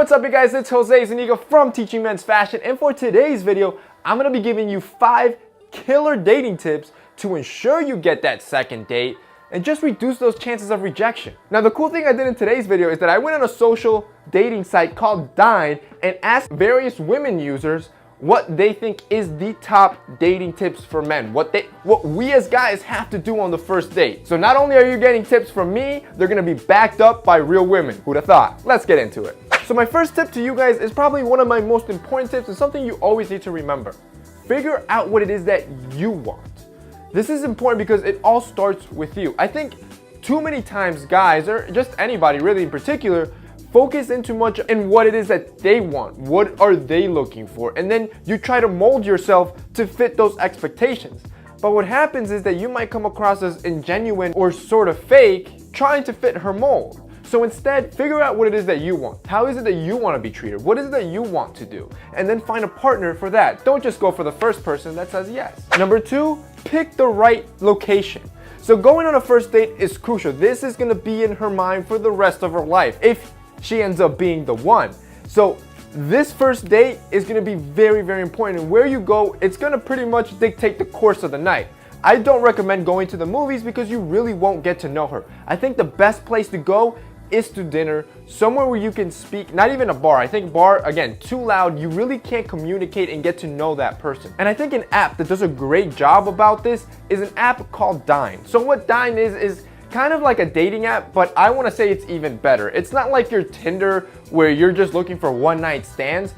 What's up you guys, it's Jose Zuniga from Teaching Men's Fashion, and for today's video, I'm going to be giving you 5 killer dating tips to ensure you get that second date and just reduce those chances of rejection. Now the cool thing I did in today's video is that I went on a social dating site called Dine and asked various women users what they think is the top dating tips for men, what we as guys have to do on the first date. So not only are you getting tips from me, they're gonna be backed up by real women. Who'd have thought? Let's get into it. So my first tip to you guys is probably one of my most important tips and something you always need to remember. Figure out what it is that you want. This is important because it all starts with you. I think too many times guys, or just anybody really in particular, focus in too much in what it is that they want. What are they looking for? And then you try to mold yourself to fit those expectations. But what happens is that you might come across as ingenuine or sort of fake, trying to fit her mold. So instead, figure out what it is that you want. How is it that you want to be treated? What is it that you want to do? And then find a partner for that. Don't just go for the first person that says yes. Number 2, pick the right location. So going on a first date is crucial. This is going to be in her mind for the rest of her life if she ends up being the one. So this first date is going to be very, very important. And where you go, it's going to pretty much dictate the course of the night. I don't recommend going to the movies because you really won't get to know her. I think the best place to go is to dinner, somewhere where you can speak, not even a bar. I think bar, again, too loud, you really can't communicate and get to know that person. And I think an app that does a great job about this is an app called Dine. So what Dine is kind of like a dating app, but I want to say it's even better. It's not like your Tinder where you're just looking for one night stands.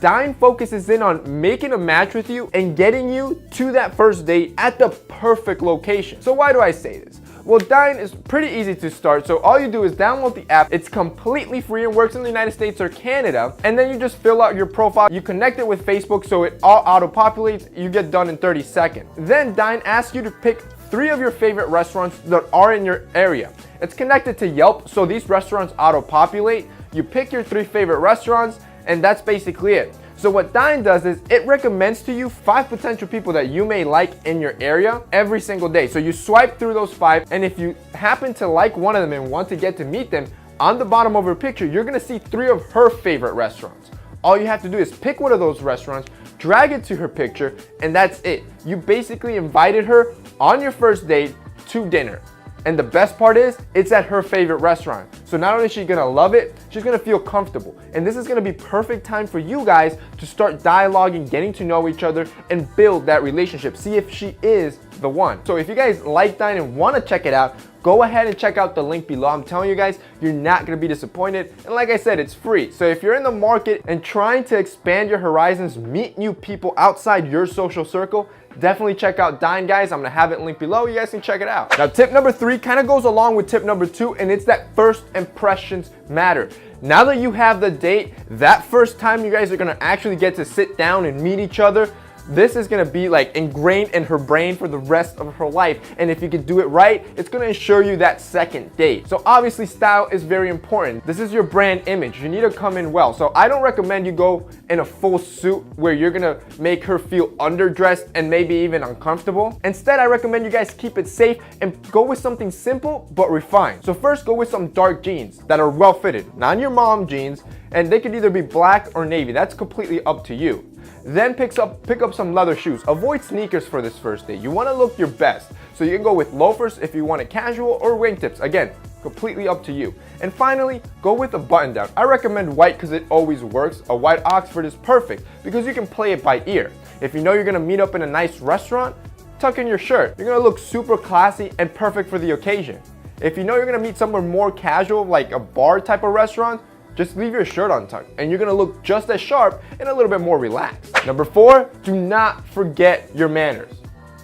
Dine focuses in on making a match with you and getting you to that first date at the perfect location. So why do I say this? Well, Dine is pretty easy to start, so all you do is download the app. It's completely free and works in the United States or Canada, and then you just fill out your profile. You connect it with Facebook so it all auto-populates. You get done in 30 seconds. Then Dine asks you to pick 3 of your favorite restaurants that are in your area. It's connected to Yelp, so these restaurants auto-populate. You pick your 3 favorite restaurants, and that's basically it. So what Dine does is it recommends to you 5 potential people that you may like in your area every single day. So you swipe through those 5, and if you happen to like one of them and want to get to meet them, on the bottom of her picture, you're gonna see 3 of her favorite restaurants. All you have to do is pick one of those restaurants, drag it to her picture, and that's it. You basically invited her on your first date to dinner. And the best part is, it's at her favorite restaurant. So not only is she gonna love it, she's gonna feel comfortable. And this is gonna be perfect time for you guys to start dialoguing, getting to know each other, and build that relationship. See if she is the one. So if you guys like Dine and wanna check it out, go ahead and check out the link below. I'm telling you guys, you're not gonna be disappointed. And like I said, it's free. So if you're in the market and trying to expand your horizons, meet new people outside your social circle, definitely check out Dine, guys. I'm gonna have it linked below. You guys can check it out. Now, tip number 3 kind of goes along with tip number 2, and it's that first impressions matter. Now that you have the date, that first time you guys are gonna actually get to sit down and meet each other, this is gonna be like ingrained in her brain for the rest of her life. And if you can do it right, it's gonna ensure you that second date. So obviously style is very important. This is your brand image. You need to come in well. So I don't recommend you go in a full suit where you're gonna make her feel underdressed and maybe even uncomfortable. Instead, I recommend you guys keep it safe and go with something simple but refined. So first, go with some dark jeans that are well fitted, not your mom jeans, and they could either be black or navy. That's completely up to you. Then pick up some leather shoes. Avoid sneakers for this first date. You want to look your best. So you can go with loafers if you want it casual, or wingtips. Again, completely up to you. And finally, go with a button down. I recommend white because it always works. A white Oxford is perfect because you can play it by ear. If you know you're gonna meet up in a nice restaurant, tuck in your shirt. You're gonna look super classy and perfect for the occasion. If you know you're gonna meet somewhere more casual, like a bar type of restaurant, just leave your shirt untucked and you're gonna look just as sharp and a little bit more relaxed. Number 4, do not forget your manners.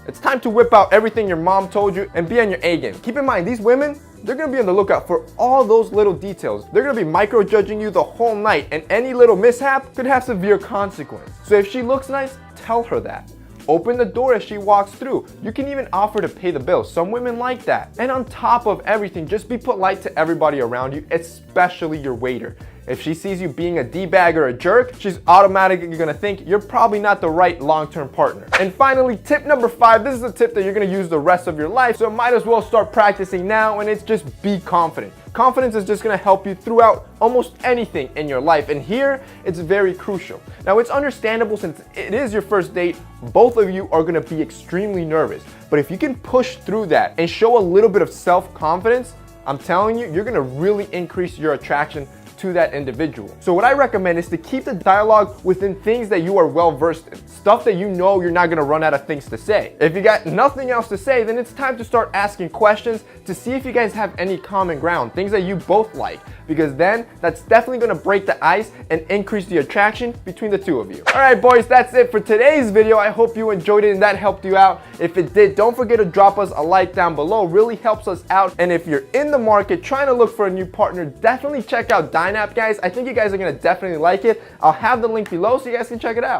It's time to whip out everything your mom told you and be on your A game. Keep in mind, these women, they're gonna be on the lookout for all those little details. They're gonna be micro-judging you the whole night, and any little mishap could have severe consequence. So if she looks nice, tell her that. Open the door as she walks through. You can even offer to pay the bill. Some women like that. And on top of everything, just be polite to everybody around you, especially your waiter. If she sees you being a D-bag or a jerk, she's automatically gonna think you're probably not the right long-term partner. And finally, tip number 5, this is a tip that you're gonna use the rest of your life, so might as well start practicing now, and it's just be confident. Confidence is just gonna help you throughout almost anything in your life, and here it's very crucial. Now, it's understandable since it is your first date, both of you are gonna be extremely nervous. But if you can push through that and show a little bit of self-confidence, I'm telling you, you're gonna really increase your attraction to that individual. So what I recommend is to keep the dialogue within things that you are well versed in, stuff that you know you're not gonna run out of things to say. If you got nothing else to say, then it's time to start asking questions to see if you guys have any common ground, things that you both like, because then that's definitely gonna break the ice and increase the attraction between the two of you. All right, boys, that's it for today's video. I hope you enjoyed it and that helped you out. If it did, don't forget to drop us a like down below, really helps us out. And if you're in the market trying to look for a new partner, definitely check out Dynap, guys. I think you guys are gonna definitely like it. I'll have the link below so you guys can check it out.